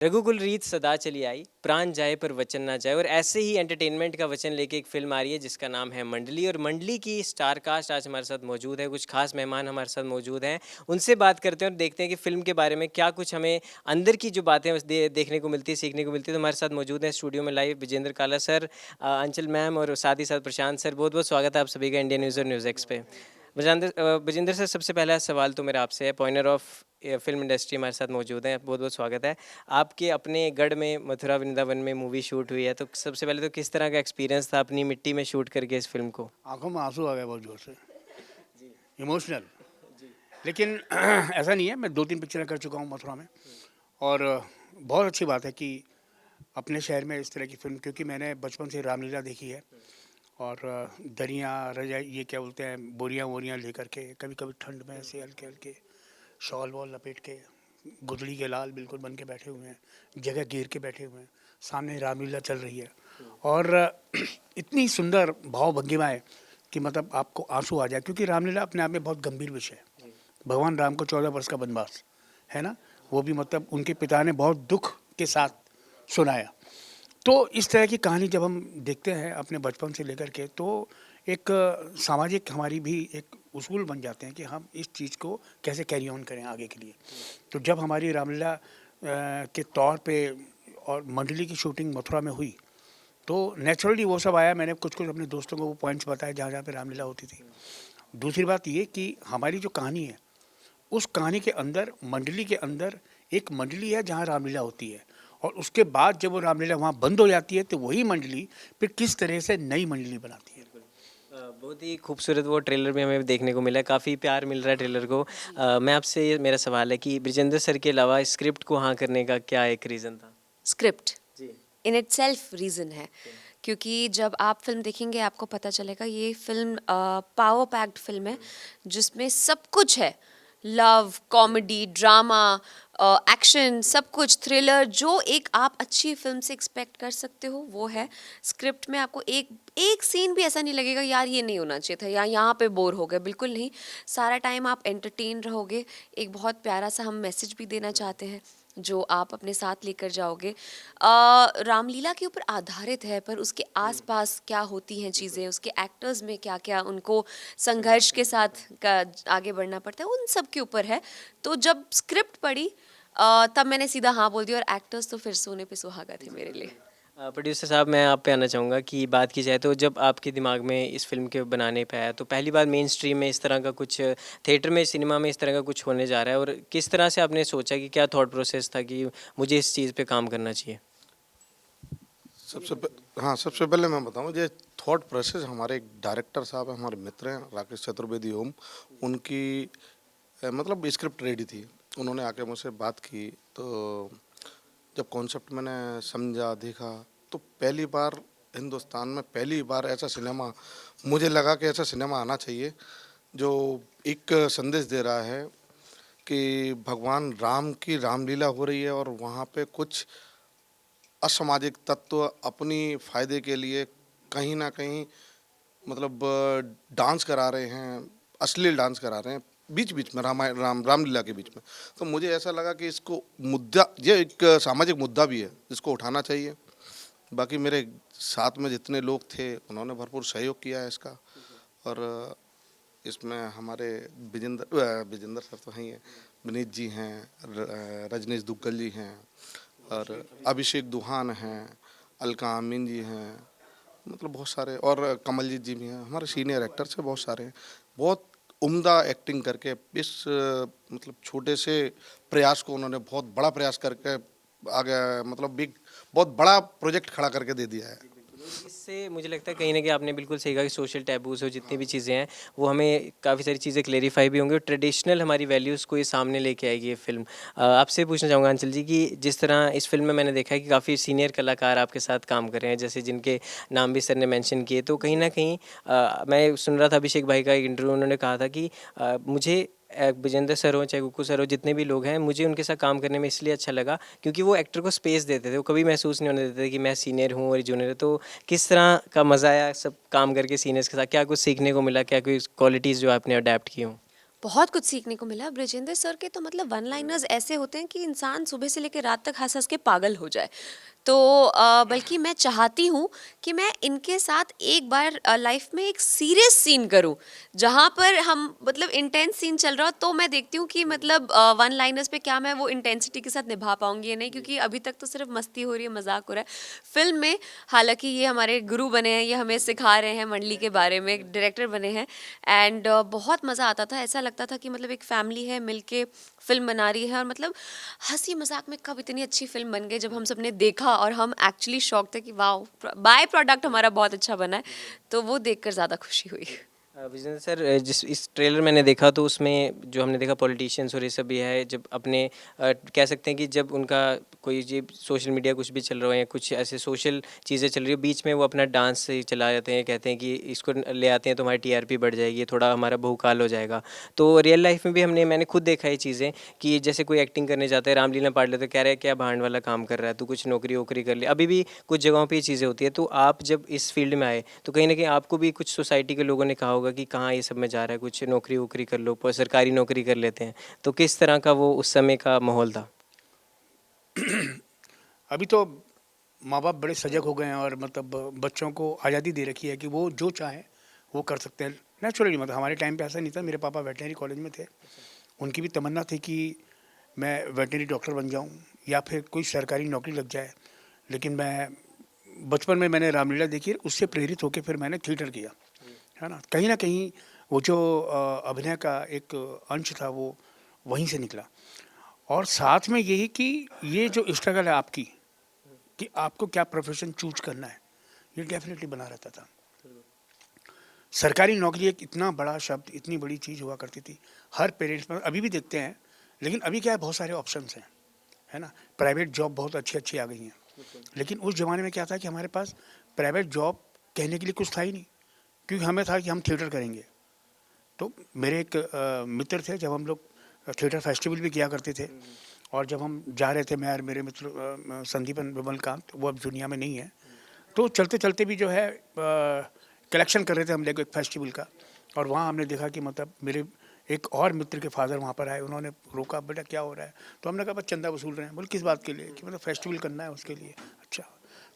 रघुकुल रीत सदा चली आई, प्राण जाए पर वचन ना जाए। और ऐसे ही एंटरटेनमेंट का वचन लेके एक फिल्म आ रही है जिसका नाम है मंडली। और मंडली की स्टार कास्ट आज हमारे साथ मौजूद है, कुछ खास मेहमान हमारे साथ मौजूद हैं। उनसे बात करते हैं और देखते हैं कि फिल्म के बारे में क्या कुछ हमें अंदर की जो बातें देखने को मिलती है, सीखने को मिलती है। तो हमारे साथ मौजूद हैं स्टूडियो में लाइव विजेंद्र काला सर, अंचल मैम और साथ ही साथ प्रशांत सर। बहुत बहुत स्वागत है आप सभी का इंडियन न्यूज़ और न्यूज़ एक्स पे। विजेंद्र सर, सबसे पहला सवाल तो मेरा आपसे है, पॉइनर ऑफ फिल्म इंडस्ट्री हमारे साथ मौजूद हैं, बहुत बहुत स्वागत है। आपके अपने गढ़ में मथुरा वृंदावन में मूवी शूट हुई है, तो सबसे पहले तो किस तरह का एक्सपीरियंस था अपनी मिट्टी में शूट करके इस फिल्म को? आंखों में आंसू आ गए बहुत जोर से। जी। इमोशनल। जी। लेकिन ऐसा नहीं है, मैं 2-3 पिक्चरें कर चुका हूँ मथुरा में। और बहुत अच्छी बात है कि अपने शहर में इस तरह की फ़िल्म, क्योंकि मैंने बचपन से रामलीला देखी है। और दरियाँ रजाई, ये क्या बोलते हैं, बोरियाँ वोरियाँ लेकर के कभी कभी ठंड में ऐसे हल्के हल्के शॉल वॉल लपेट के गुदड़ी के लाल बिल्कुल बन के बैठे हुए हैं, जगह घेर के बैठे हुए हैं, सामने रामलीला चल रही है। और इतनी सुंदर भाव भंगिमा है कि मतलब आपको आंसू आ जाए, क्योंकि रामलीला अपने आप में बहुत गंभीर विषय है। भगवान राम को 14 वर्ष का वनवास है ना, वो भी मतलब उनके पिता ने बहुत दुख के साथ सुनाया। तो इस तरह की कहानी जब हम देखते हैं अपने बचपन से लेकर के, तो एक सामाजिक हमारी भी एक उसूल बन जाते हैं कि हम इस चीज़ को कैसे कैरी ऑन करें आगे के लिए। तो जब हमारी रामलीला के तौर पे और मंडली की शूटिंग मथुरा में हुई, तो नेचुरली वो सब आया। मैंने कुछ कुछ अपने दोस्तों को वो पॉइंट्स बताए जहाँ जहाँ पे रामलीला होती थी। दूसरी बात ये कि हमारी जो कहानी है, उस कहानी के अंदर, मंडली के अंदर एक मंडली है जहाँ रामलीला होती है। और उसके बाद जब वो रामलीला वहाँ बंद हो जाती है, तो वही मंडली फिर किस तरह से नई मंडली बनाती है। बहुत ही खूबसूरत वो ट्रेलर में हमें देखने को मिला है, काफ़ी प्यार मिल रहा है ट्रेलर को। मैं आपसे मेरा सवाल है कि ब्रिजेंद्र सर के अलावा स्क्रिप्ट को हाँ करने का क्या एक रीज़न था? स्क्रिप्ट जी। इन इट सेल्फ रीज़न है, क्योंकि जब आप फिल्म देखेंगे आपको पता चलेगा ये फिल्म पावर पैक्ड फिल्म है जिसमें सब कुछ है। लव, कॉमेडी, ड्रामा, एक्शन, सब कुछ, थ्रिलर, जो एक आप अच्छी फिल्म से एक्सपेक्ट कर सकते हो वो है। स्क्रिप्ट में आपको एक एक सीन भी ऐसा नहीं लगेगा यार ये नहीं होना चाहिए था या यहाँ पे बोर हो गए, बिल्कुल नहीं। सारा टाइम आप एंटरटेन रहोगे। एक बहुत प्यारा सा हम मैसेज भी देना चाहते हैं जो आप अपने साथ लेकर जाओगे। रामलीला के ऊपर आधारित है, पर उसके आसपास क्या होती हैं चीज़ें, उसके एक्टर्स में क्या क्या उनको संघर्ष के साथ का आगे बढ़ना पड़ता है, उन सब के ऊपर है। तो जब स्क्रिप्ट पढ़ी तब मैंने सीधा हाँ बोल दिया, और एक्टर्स तो फिर सोने पे सुहागा थे मेरे लिए। प्रोड्यूसर साहब, मैं आप पे आना चाहूँगा कि बात की जाए तो जब आपके दिमाग में इस फिल्म के बनाने पे आया, तो पहली बार मेन स्ट्रीम में इस तरह का कुछ, थिएटर में, सिनेमा में इस तरह का कुछ होने जा रहा है, और किस तरह से आपने सोचा कि क्या थॉट प्रोसेस था कि मुझे इस चीज़ पे काम करना चाहिए? हाँ, सबसे पहले मैं बताऊँ, ये थॉट प्रोसेस हमारे एक डायरेक्टर साहब हैं, हमारे मित्र हैं राकेश चतुर्वेदी ओम। उनकी मतलब स्क्रिप्ट रेडी थी। उन्होंने आके मुझसे बात की, तो जब कॉन्सेप्ट मैंने समझा, देखा, तो पहली बार हिंदुस्तान में पहली बार ऐसा सिनेमा, मुझे लगा कि ऐसा सिनेमा आना चाहिए जो एक संदेश दे रहा है कि भगवान राम की रामलीला हो रही है और वहाँ पे कुछ असामाजिक तत्व अपनी फ़ायदे के लिए कहीं न कहीं मतलब डांस करा रहे हैं, अश्लील डांस करा रहे हैं, बीच-बीच में रामलीला के बीच में। तो मुझे ऐसा लगा कि इसको मुद्दा, ये एक सामाजिक मुद्दा भी है, इसको उठाना चाहिए। बाकी मेरे साथ में जितने लोग थे, उन्होंने भरपूर सहयोग किया है इसका। और इसमें हमारे विजेंद्र सर तो हैं ही हैं, विनीत जी हैं, रजनीश दुग्गल जी हैं, और अभिषेक दुहान हैं, अलका अमीन जी हैं, मतलब बहुत सारे, और कमलजीत जी भी हैं, हमारे सीनियर एक्टर्स हैं, बहुत सारे हैं। बहुत उम्दा एक्टिंग करके इस मतलब छोटे से प्रयास को उन्होंने बहुत बड़ा प्रयास करके आगे, मतलब एक बहुत बड़ा प्रोजेक्ट खड़ा करके दे दिया है। इससे मुझे लगता है कहीं ना कहीं आपने बिल्कुल सही कहा कि सोशल टैबूज हो, जितनी भी चीज़ें हैं वो हमें काफ़ी सारी चीज़ें क्लेरिफाई भी होंगी और ट्रेडिशनल हमारी वैल्यूज़ को ये सामने लेके आएगी ये फिल्म। आपसे पूछना चाहूँगा अंचल जी कि जिस तरह इस फिल्म में मैंने देखा है कि काफ़ी सीनियर कलाकार आपके साथ काम कर रहे हैं, जैसे जिनके नाम भी सर ने मेंशन किए, तो कहीं ना कहीं मैं सुन रहा था अभिषेक भाई का एक इंटरव्यू, उन्होंने कहा था कि मुझे विजेंद्र सर हो चाहे गुक्कू सर हो, जितने भी लोग हैं, मुझे उनके साथ काम करने में इसलिए अच्छा लगा क्योंकि वो एक्टर को स्पेस देते थे, वो कभी महसूस नहीं होने देते थे कि मैं सीनियर हूँ और जूनियर। तो किस तरह का मज़ा आया सब काम करके सीनियर्स के साथ? क्या कुछ सीखने को मिला? क्या कोई क्वालिटीज़ जो आपने अडेप्ट की हों? बहुत कुछ सीखने को मिला। ब्रिजेंद्र सर के तो मतलब वन लाइनर्स ऐसे होते हैं कि इंसान सुबह से लेकर रात तक हंस हंस के पागल हो जाए। तो बल्कि मैं चाहती हूँ कि मैं इनके साथ एक बार लाइफ में एक सीरियस सीन करूँ, जहाँ पर हम मतलब इंटेंस सीन चल रहा हो, तो मैं देखती हूँ कि मतलब वन लाइनर्स पे क्या मैं वो इंटेंसिटी के साथ निभा पाऊंगी या नहीं, क्योंकि अभी तक तो सिर्फ मस्ती हो रही है, मजाक हो रहा है। फिल्म में हालांकि ये हमारे गुरु बने हैं, ये हमें सिखा रहे हैं मंडली के बारे में, डायरेक्टर बने हैं। एंड बहुत मज़ा आता था, ऐसा लगता था कि मतलब एक फैमिली है मिलके फिल्म बना रही है। और मतलब हंसी मजाक में कब इतनी अच्छी फिल्म बन गई, जब हम सबने देखा और हम एक्चुअली शॉक थे कि वाह, बाय प्रोडक्ट हमारा बहुत अच्छा बना है। तो वो देखकर ज़्यादा खुशी हुई। विजेंद्र सर, जिस इस ट्रेलर मैंने देखा तो उसमें जो हमने देखा पॉलिटिशियंस और ये सब भी है, जब अपने कह सकते हैं कि जब उनका कोई ये सोशल मीडिया कुछ भी चल रहा है या कुछ ऐसे सोशल चीज़ें चल रही है, बीच में वो अपना डांस से चला जाते हैं, कहते हैं कि इसको ले आते हैं तो हमारी टीआरपी बढ़ जाएगी, थोड़ा हमारा बहुकाल हो जाएगा। तो रियल लाइफ में भी मैंने खुद देखा ये चीज़ें कि जैसे कोई एक्टिंग करने जाता है, रामलीला पाट लेते, कह रहे हैं क्या भांड वाला काम कर रहा है, तू कुछ नौकरी वोकरी कर ले। अभी भी कुछ जगहों पे ये चीज़ें होती है। तो आप जब इस फील्ड में आए तो कहीं ना कहीं आपको भी कुछ सोसाइटी के लोगों ने कहा होगा कि कहाँ ये सब में जा रहा है, कुछ नौकरी वोकरी कर लो, सरकारी नौकरी कर लेते हैं। तो किस तरह का वो उस समय का माहौल था? अभी तो माँ बाप बड़े सजग हो गए हैं और मतलब बच्चों को आज़ादी दे रखी है कि वो जो चाहे वो कर सकते हैं। नेचुरली मतलब हमारे टाइम पे ऐसा नहीं था। मेरे पापा वेटनरी कॉलेज में थे, उनकी भी तमन्ना थी कि मैं वेटनरी डॉक्टर बन जाऊं या फिर कोई सरकारी नौकरी लग जाए। लेकिन मैं बचपन में मैंने रामलीला देखी, उससे प्रेरित होकर फिर मैंने थिएटर किया, है ना। कहीं ना कहीं वो जो अभिनय का एक अंश था वो वहीं से निकला। और साथ में यही कि ये जो स्ट्रगल है आपकी कि आपको क्या प्रोफेशन चूज करना है, ये डेफिनेटली बना रहता था। सरकारी नौकरी एक इतना बड़ा शब्द, इतनी बड़ी चीज़ हुआ करती थी। हर पेरेंट्स में अभी भी देखते हैं, लेकिन अभी क्या है, बहुत सारे ऑप्शंस हैं, है ना। प्राइवेट जॉब बहुत अच्छी अच्छी आ गई हैं। लेकिन उस ज़माने में क्या था कि हमारे पास प्राइवेट जॉब कहने के लिए कुछ था ही नहीं, क्योंकि हमें था कि हम थिएटर करेंगे। तो मेरे एक मित्र थे, जब हम लोग थिएटर फेस्टिवल भी किया करते थे, और जब हम जा रहे थे, मैं और मेरे मित्र संदीपन विमलकांत, वो अब दुनिया में नहीं है, तो चलते चलते भी जो है कलेक्शन कर रहे थे हम लोग एक फेस्टिवल का। और वहाँ हमने देखा कि मतलब मेरे एक और मित्र के फादर वहाँ पर आए, उन्होंने रोका, बेटा क्या हो रहा है? तो हमने कहा बस चंदा वसूल रहे हैं। बोले किस बात के लिए? कि मतलब फेस्टिवल करना है उसके लिए। अच्छा।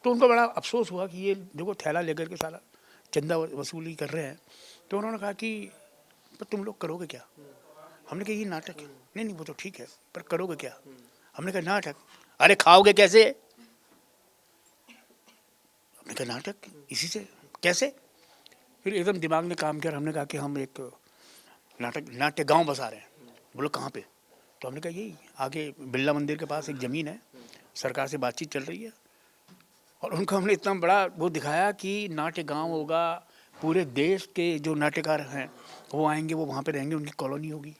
तो उनको बड़ा अफसोस हुआ कि ये देखो थैला लेकर के साला चंदा वसूली कर रहे हैं। तो उन्होंने कहा कि पर तुम लोग करोगे क्या? हमने कहा ये नाटक है। नहीं नहीं वो तो ठीक है, पर करोगे क्या? हमने कहा नाटक। अरे खाओगे कैसे? हमने कहा नाटक इसी से कैसे? फिर एकदम दिमाग ने काम किया, हमने कहा कि हम एक नाटक नाट्य गांव बसा रहे हैं। बोलो कहाँ पे? तो हमने कहा यही आगे बिरला मंदिर के पास एक ज़मीन है, सरकार से बातचीत चल रही है। और उनको हमने इतना बड़ा वो दिखाया कि नाट्य गांव होगा, पूरे देश के जो नाट्यकार हैं वो आएंगे, वो वहाँ पे रहेंगे, उनकी कॉलोनी होगी,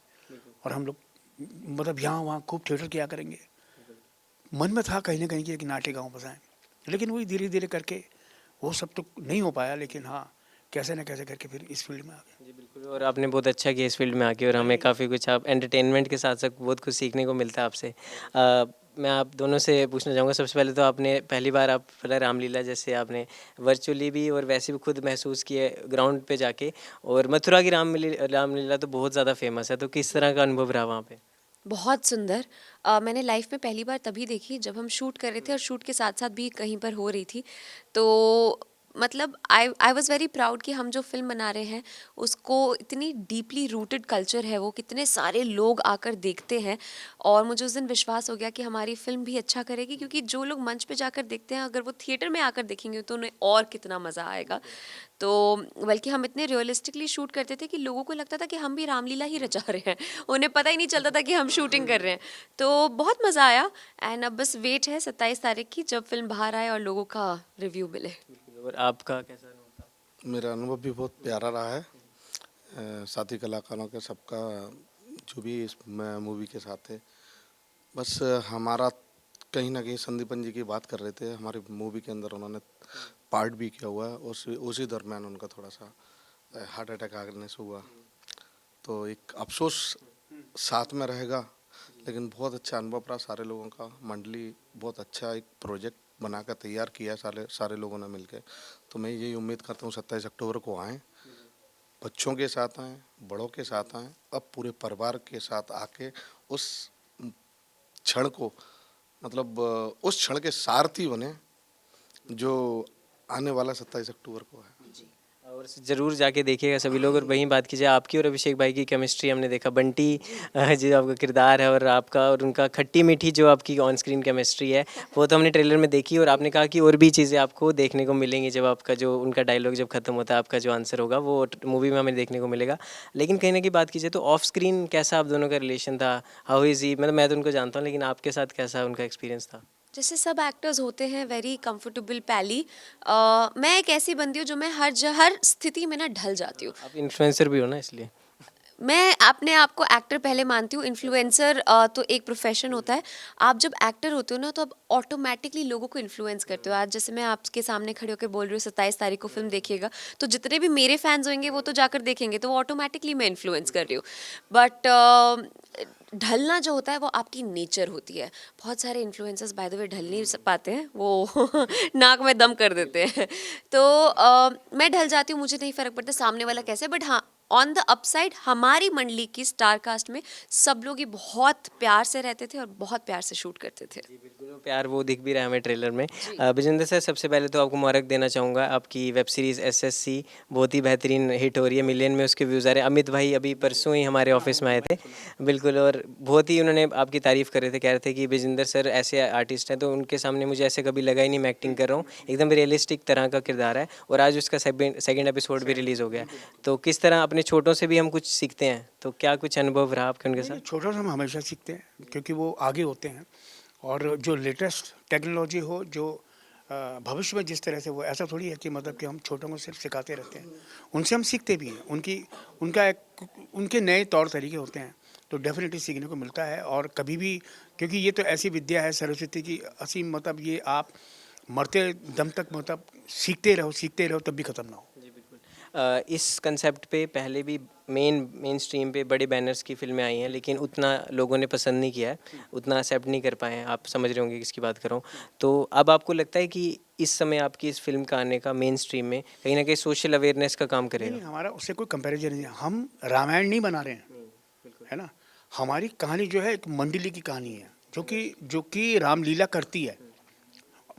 और हम लोग मतलब यहाँ वहाँ खूब थिएटर किया करेंगे। मन में था कहीं ना कहीं कि एक नाट्य गांव बसाएं, लेकिन वही धीरे धीरे करके वो सब तो नहीं हो पाया। लेकिन हाँ, कैसे न कैसे करके फिर इस फील्ड में आ गए। जी बिल्कुल, और आपने बहुत अच्छा किया इस फील्ड में आके, और हमें काफ़ी कुछ, आप एंटरटेनमेंट के साथ साथ बहुत कुछ सीखने को मिलता है आपसे। मैं आप दोनों से पूछना चाहूँगा, सबसे पहले तो आपने पहली बार आप पहले रामलीला जैसे आपने वर्चुअली भी और वैसे भी खुद महसूस किए ग्राउंड पे जाके, और मथुरा की रामलीला तो बहुत ज़्यादा फेमस है, तो किस तरह का अनुभव रहा वहाँ पे? बहुत सुंदर। मैंने लाइफ में पहली बार तभी देखी जब हम शूट कर रहे थे, और शूट के साथ साथ भी कहीं पर हो रही थी। तो मतलब आई वॉज़ वेरी प्राउड कि हम जो फिल्म बना रहे हैं उसको इतनी डीपली रूटेड कल्चर है वो, कितने सारे लोग आकर देखते हैं। और मुझे उस दिन विश्वास हो गया कि हमारी फिल्म भी अच्छा करेगी, क्योंकि जो लोग मंच पे जाकर देखते हैं, अगर वो थिएटर में आकर देखेंगे तो उन्हें और कितना मज़ा आएगा। तो बल्कि हम इतने रियलिस्टिकली शूट करते थे कि लोगों को लगता था कि हम भी रामलीला ही रचा रहे हैं, उन्हें पता ही नहीं चलता था कि हम शूटिंग कर रहे हैं। तो बहुत मज़ा आया। एंड अब बस वेट है 27 तारीख की, जब फिल्म बाहर आए और लोगों का रिव्यू मिले। और आपका कैसा अनुभव था? मेरा अनुभव भी बहुत प्यारा रहा है। साथी कलाकारों के सबका जो भी इस मूवी के साथ थे, बस हमारा कहीं ना कहीं संदीपन जी की बात कर रहे थे, हमारी मूवी के अंदर उन्होंने पार्ट भी किया हुआ है। उसी दरम्यान उनका थोड़ा सा हार्ट अटैक आने से हुआ, तो एक अफसोस साथ में रहेगा। लेकिन बहुत अच्छा अनुभव रहा सारे लोगों का। मंडली बहुत अच्छा एक प्रोजेक्ट बनाकर तैयार किया है सारे सारे लोगों ने मिलकर। तो मैं यही उम्मीद करता हूँ 27 अक्टूबर को आएँ, बच्चों के साथ आएँ, बड़ों के साथ आएँ, अब पूरे परिवार के साथ आके उस क्षण को मतलब उस क्षण के सारथी बने जो आने वाला 27 अक्टूबर को है। और ज़रूर जाके देखिएगा सभी लोग। और वहीं बात कीजिए आपकी और अभिषेक भाई की केमिस्ट्री, हमने देखा बंटी जो आपका किरदार है और आपका और उनका खट्टी मीठी जो आपकी ऑन स्क्रीन केमिस्ट्री है वो तो हमने ट्रेलर में देखी। और आपने कहा कि और भी चीज़ें आपको देखने को मिलेंगी जब आपका जो उनका डायलॉग जब खत्म होता है, आपका जो आंसर होगा वो मूवी में हमें देखने को मिलेगा। लेकिन कहीं ना कहीं बात कीजिए तो ऑफ स्क्रीन कैसा आप दोनों का रिलेशन था? हाउ इज़ ही, मतलब मैं तो उनको जानता हूँ लेकिन आपके साथ कैसा उनका एक्सपीरियंस था? जैसे सब एक्टर्स होते हैं वेरी कंफर्टेबल पैली, मैं एक ऐसी बंदी हूँ जो मैं हर स्थिति में ना ढल जाती हूँ। आप इन्फ्लुएंसर भी हो ना इसलिए। मैं अपने आप को एक्टर पहले मानती हूँ। इन्फ्लुएंसर तो एक प्रोफेशन होता है। आप जब एक्टर होते हो ना तो आप ऑटोमेटिकली लोगों को इन्फ्लुएंस करते हो। आज जैसे मैं आपके सामने खड़े होकर बोल रही हूँ 27 तारीख को फिल्म देखिएगा, तो जितने भी मेरे फैंस होंगे वो तो जाकर देखेंगे, तो वो ऑटोमेटिकली मैं इन्फ्लुएंस कर रही हूँ। बट ढलना जो होता है वो आपकी नेचर होती है। बहुत सारे इन्फ्लुएंसर्स बाय द वे ढल नहीं पाते हैं, वो नाक में दम कर देते हैं। तो मैं ढल जाती हूँ, मुझे नहीं फर्क पड़ता सामने वाला कैसे। बट हाँ, ऑन द अपसाइड हमारी मंडली की स्टार कास्ट में सब लोग ही बहुत प्यार से रहते थे और बहुत प्यार से शूट करते थे। जी बिल्कुल, वो प्यार वो दिख भी रहा है हमें ट्रेलर में। विजेंद्र सर, सबसे पहले तो आपको मुबारक देना चाहूँगा, आपकी वेब सीरीज़ एसएससी बहुत ही बेहतरीन हिट हो रही है, मिलियन में उसके व्यूज़ आ रहे हैं। अमित भाई अभी परसों ही हमारे ऑफिस में आए थे, बिल्कुल, और बहुत ही उन्होंने आपकी तारीफ़ कर रहे थे, कह रहे थे कि विजेंद्र सर ऐसे आर्टिस्ट हैं तो उनके सामने मुझे ऐसे कभी लगा ही नहीं मैं एक्टिंग कर रहा हूँ, एकदम रियलिस्टिक तरह का किरदार है। और आज उसका सेकंड एपिसोड भी रिलीज़ हो गया। तो किस तरह अपने छोटों से भी हम कुछ सीखते हैं, तो क्या कुछ अनुभव रहा आपके उनके साथ? छोटों से हम हमेशा सीखते हैं क्योंकि वो आगे होते हैं। और जो लेटेस्ट टेक्नोलॉजी हो, जो भविष्य में जिस तरह से, वो ऐसा थोड़ी है कि मतलब कि हम छोटों को सिर्फ सिखाते रहते हैं, उनसे हम सीखते भी हैं। उनका एक उनके नए तौर तरीके होते हैं, तो डेफिनेटली सीखने को मिलता है। और कभी भी, क्योंकि ये तो ऐसी विद्या है सरस्वती की असीम, मतलब ये आप मरते दम तक मतलब सीखते रहो तब भी ख़त्म ना हो। जी बिल्कुल। इस कंसेप्ट पे पहले भी मेन स्ट्रीम पे बड़े बैनर्स की फिल्में आई हैं लेकिन उतना लोगों ने पसंद नहीं किया है, उतना एक्सेप्ट नहीं कर पाए हैं। आप समझ रहे होंगे किसकी बात कर रहा हूँ। तो अब आपको लगता है कि इस समय आपकी इस फिल्म का आने का मेन स्ट्रीम में कहीं ना कहीं सोशल अवेयरनेस का काम नहीं करेगा? नहीं, हमारा उससे कोई कंपैरिजन नहीं है। हम रामायण नहीं बना रहे हैं, है ना। हमारी कहानी जो है एक मंडली की कहानी है, जो कि रामलीला करती है।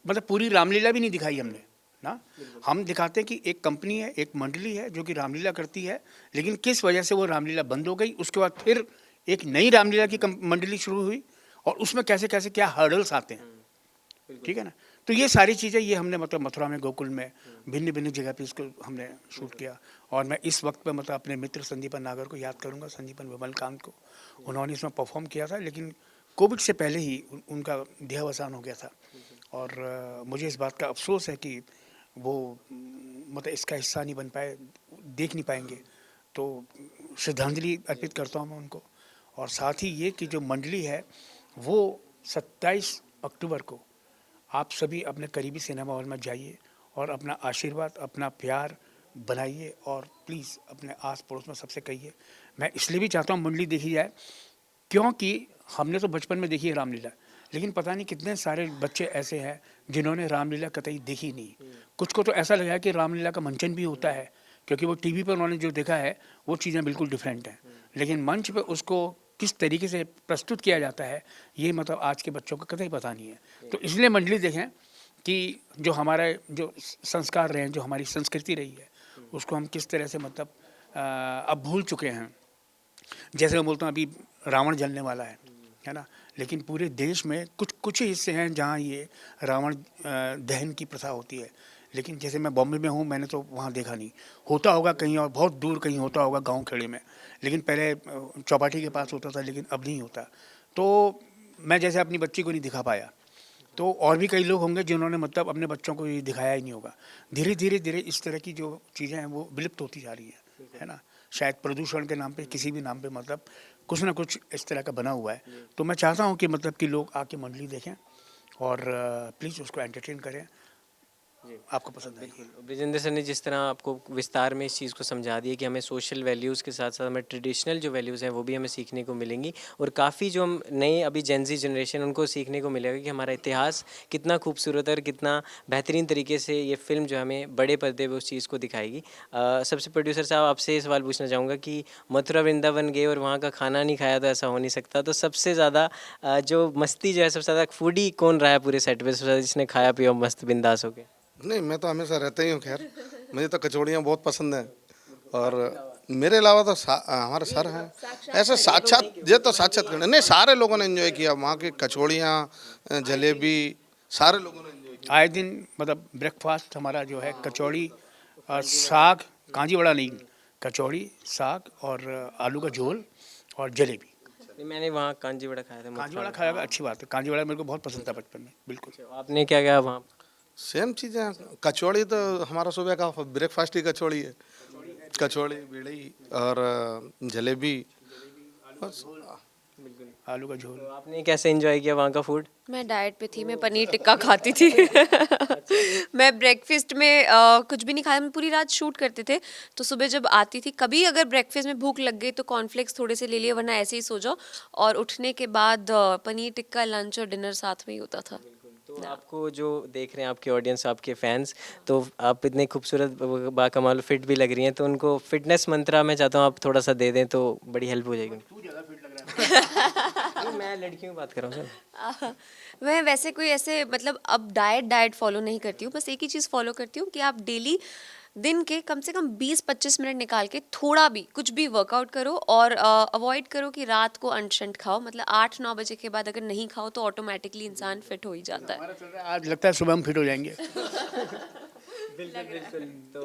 मतलब पूरी रामलीला भी नहीं दिखाई हमने ना। हम दिखाते हैं कि एक कंपनी है, एक मंडली है जो कि रामलीला करती है, लेकिन किस वजह से वो रामलीला बंद हो गई, उसके बाद फिर एक नई रामलीला की मंडली शुरू हुई, और उसमें कैसे कैसे क्या हर्डल्स आते हैं, ठीक है ना। तो ये सारी चीज़ें, ये हमने मतलब मथुरा में, गोकुल में, भिन्न भिन्न जगह पे इसको हमने शूट किया। और मैं इस वक्त पे मतलब अपने मित्र संदीपन नागर को याद करूंगा, संदीपन विमलकांत को। उन्होंने इसमें परफॉर्म किया था, लेकिन कोविड से पहले ही उनका देहावसान हो गया था। और मुझे इस बात का अफसोस है कि वो मतलब इसका हिस्सा नहीं बन पाए, देख नहीं पाएंगे। तो श्रद्धांजलि अर्पित करता हूँ मैं उनको। और साथ ही ये कि जो मंडली है वो 27 अक्टूबर को आप सभी अपने करीबी सिनेमा हॉल में जाइए और अपना आशीर्वाद, अपना प्यार बनाइए, और प्लीज़ अपने आस पड़ोस में सबसे कहिए। मैं इसलिए भी चाहता हूँ मंडली देखी जाए क्योंकि हमने तो बचपन में देखी है रामलीला, लेकिन पता नहीं कितने सारे बच्चे ऐसे हैं जिन्होंने रामलीला कतई देखी नहीं। कुछ को तो ऐसा लगा है कि रामलीला का मंचन भी होता है, क्योंकि वो टीवी पर उन्होंने जो देखा है वो चीज़ें बिल्कुल डिफरेंट हैं, लेकिन मंच पे उसको किस तरीके से प्रस्तुत किया जाता है ये मतलब आज के बच्चों को कतई पता नहीं है। तो इसलिए मंडली देखें कि जो हमारा जो संस्कार रहे हैं, जो हमारी संस्कृति रही है, उसको हम किस तरह से मतलब अब भूल चुके हैं। जैसे मैं बोलता हूँ अभी रावण जलने वाला है ना, लेकिन पूरे देश में कुछ कुछ ही हिस्से हैं जहाँ ये रावण दहन की प्रथा होती है। लेकिन जैसे मैं बॉम्बे में हूँ, मैंने तो वहाँ देखा नहीं। होता होगा कहीं और बहुत दूर कहीं होता होगा गांव खेड़े में, लेकिन पहले चौपाटी के पास होता था, लेकिन अब नहीं होता। तो मैं जैसे अपनी बच्ची को नहीं दिखा पाया, तो और भी कई लोग होंगे जिन्होंने मतलब अपने बच्चों को ये दिखाया ही नहीं होगा। धीरे धीरे धीरे इस तरह की जो चीज़ें हैं वो विलुप्त होती जा रही है ना। शायद प्रदूषण के नाम पे, किसी भी नाम पे, मतलब कुछ ना कुछ इस तरह का बना हुआ है। तो मैं चाहता हूँ कि मतलब कि लोग आके मंडली देखें और प्लीज़ उसको एंटरटेन करें। आपको पसंद आएगी। ब्रिजेंद्र सर ने जिस तरह आपको विस्तार में इस चीज़ को समझा दिया कि हमें सोशल वैल्यूज़ के साथ साथ हमें ट्रेडिशनल जो वैल्यूज़ हैं वो भी हमें सीखने को मिलेंगी, और काफ़ी जो हम नए अभी जेनजी जनरेशन उनको सीखने को मिलेगा कि हमारा इतिहास कितना खूबसूरत है और कितना बेहतरीन तरीके से ये फिल्म जो हमें बड़े पर्दे पे उस चीज़ को दिखाएगी। सबसे प्रोड्यूसर साहब आपसे ये सवाल पूछना चाहूँगा कि मथुरा वृंदावन गए और वहाँ का खाना नहीं खाया तो ऐसा हो नहीं सकता, तो सबसे ज़्यादा जो मस्ती जो है सबसे ज़्यादा फूडी कौन रहा है पूरे सेट पे, सबसे ज़्यादा जिसने खाया पिया मस्त बिंदास हो गया? नहीं, मैं तो हमेशा रहता ही हूँ खैर। मुझे तो कचौड़ियाँ बहुत पसंद हैं, और मेरे अलावा तो हमारे सर हैं ऐसे साक्षात, ये तो साक्षात करने नहीं, सारे लोगों ने एंजॉय किया वहाँ की कचौड़ियाँ, जलेबी, सारे लोगों ने एंजॉय किया। आए दिन मतलब ब्रेकफास्ट हमारा जो है कचौड़ी, साग, कांजी वड़ा नहीं, कचौड़ी, साग और आलू का झोल और जलेबी। नहीं, मैंने वहाँ कांजी वड़ा खाया था कांजी मथुरा वड़ा में। खाया, अच्छी बात है। कांजी वड़ा मेरे को बहुत पसंद था बचपन में, बिल्कुल। आपने क्या क्या वहाँ? सेम चीज़ें, कचौड़ी तो हमारा सुबह का ब्रेकफास्ट ही कचौड़ी है। कचौड़ी, बीड़ी और जलेबी, बस। आलू का झोल। तो आपने कैसे एंजॉय किया वहाँ का फूड? मैं डाइट पे थी, मैं पनीर टिक्का खाती थी। मैं ब्रेकफास्ट में कुछ भी नहीं खाया, हम पूरी रात शूट करते थे, तो सुबह जब आती थी कभी अगर ब्रेकफास्ट में भूख लग गई तो कॉर्नफ्लेक्स थोड़े से ले लिए, वरना ऐसे ही सो जाओ, और उठने के बाद पनीर टिक्का, लंच और डिनर साथ में ही होता था। तो आपको जो देख रहे हैं आपके ऑडियंस, आपके फैंस, तो आप इतने खूबसूरत बाकमाल फिट भी लग रही हैं, तो उनको फिटनेस मंत्रा मैं चाहता हूँ आप थोड़ा सा दे दें तो बड़ी हेल्प हो जाएगी। नहीं, मैं लड़कियों की बात कर रहा हूँ सर। मैं वैसे कोई ऐसे मतलब अब डाइट फॉलो नहीं करती हूँ, बस एक ही चीज़ फॉलो करती हूँ कि आप डेली दिन के कम से कम 20-25 मिनट निकाल के थोड़ा भी कुछ भी वर्कआउट करो, और अवॉइड करो कि रात को अनशंट खाओ, मतलब 8-9 बजे के बाद अगर नहीं खाओ तो ऑटोमेटिकली इंसान फिट हो ही जाता है। हमारा चल रहा है, आज लगता है सुबह हम फिट हो जाएंगे। बिल्कुल। तो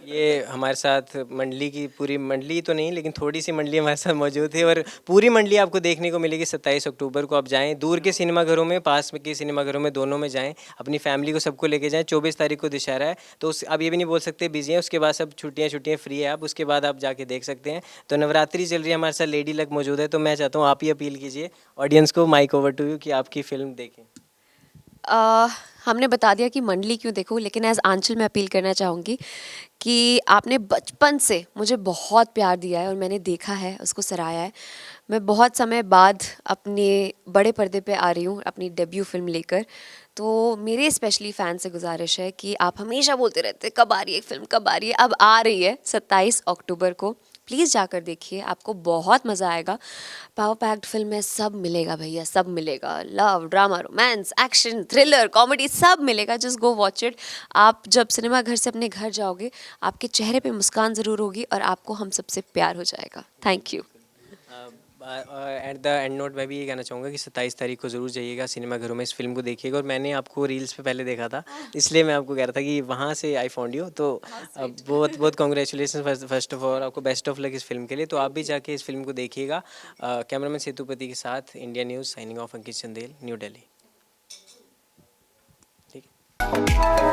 ये हमारे साथ मंडली की पूरी मंडली तो नहीं लेकिन थोड़ी सी मंडली हमारे साथ मौजूद है, और पूरी मंडली आपको देखने को मिलेगी 27 अक्टूबर को। आप जाएं दूर के सिनेमाघरों में, पास में के सिनेमाघरों में, दोनों में जाएं, अपनी फैमिली को सबको लेके जाएं। 24 तारीख को दशहरा है, तो आप ये भी नहीं बोल सकते बिजी हैं, उसके बाद सब छुट्टियाँ फ्री है, आप उसके बाद आप जाके देख सकते हैं। तो नवरात्रि चल रही है, हमारे साथ लेडी लक मौजूद है, तो मैं चाहता हूँ आप ही अपील कीजिए ऑडियंस को, माइक ओवर टू यू, कि आपकी फिल्म देखें। अ, हमने बता दिया कि मंडली क्यों देखो, लेकिन एज आंचल मैं अपील करना चाहूँगी कि आपने बचपन से मुझे बहुत प्यार दिया है और मैंने देखा है, उसको सराहा है। मैं बहुत समय बाद अपने बड़े पर्दे पे आ रही हूँ अपनी डेब्यू फिल्म लेकर, तो मेरे स्पेशली फ़ैन से गुजारिश है कि आप हमेशा बोलते रहते हैं कब आ रही है फिल्म, कब आ रही है, अब आ रही है 27 अक्टूबर को। प्लीज़ जाकर देखिए, आपको बहुत मज़ा आएगा। पावर पैक्ड फिल्म है, सब मिलेगा भैया, सब मिलेगा। Love, drama, romance, action, thriller, comedy, सब मिलेगा। Just go watch it. आप जब सिनेमा घर से अपने घर जाओगे, आपके चेहरे पे मुस्कान ज़रूर होगी और आपको हम सबसे प्यार हो जाएगा। Thank you. At the end note मैं भी ये कहना चाहूँगा कि 27 तारीख को ज़रूर जाइएगा सिनेमाघरों में, इस फिल्म को देखिएगा। और मैंने आपको रील्स पे पहले देखा था, इसलिए मैं आपको कह रहा था कि वहाँ से आई फाउंड यू। तो बहुत बहुत कॉन्ग्रेचुलेसन फर्स्ट ऑफ ऑल, आपको बेस्ट ऑफ लक इस फिल्म के लिए। तो आप भी जाके इस फिल्म को देखिएगा। कैमरामैन सेतुपति के साथ इंडिया न्यूज़ साइनिंग ऑफ, अंकित चंदेल, न्यू दिल्ली। ठीक है।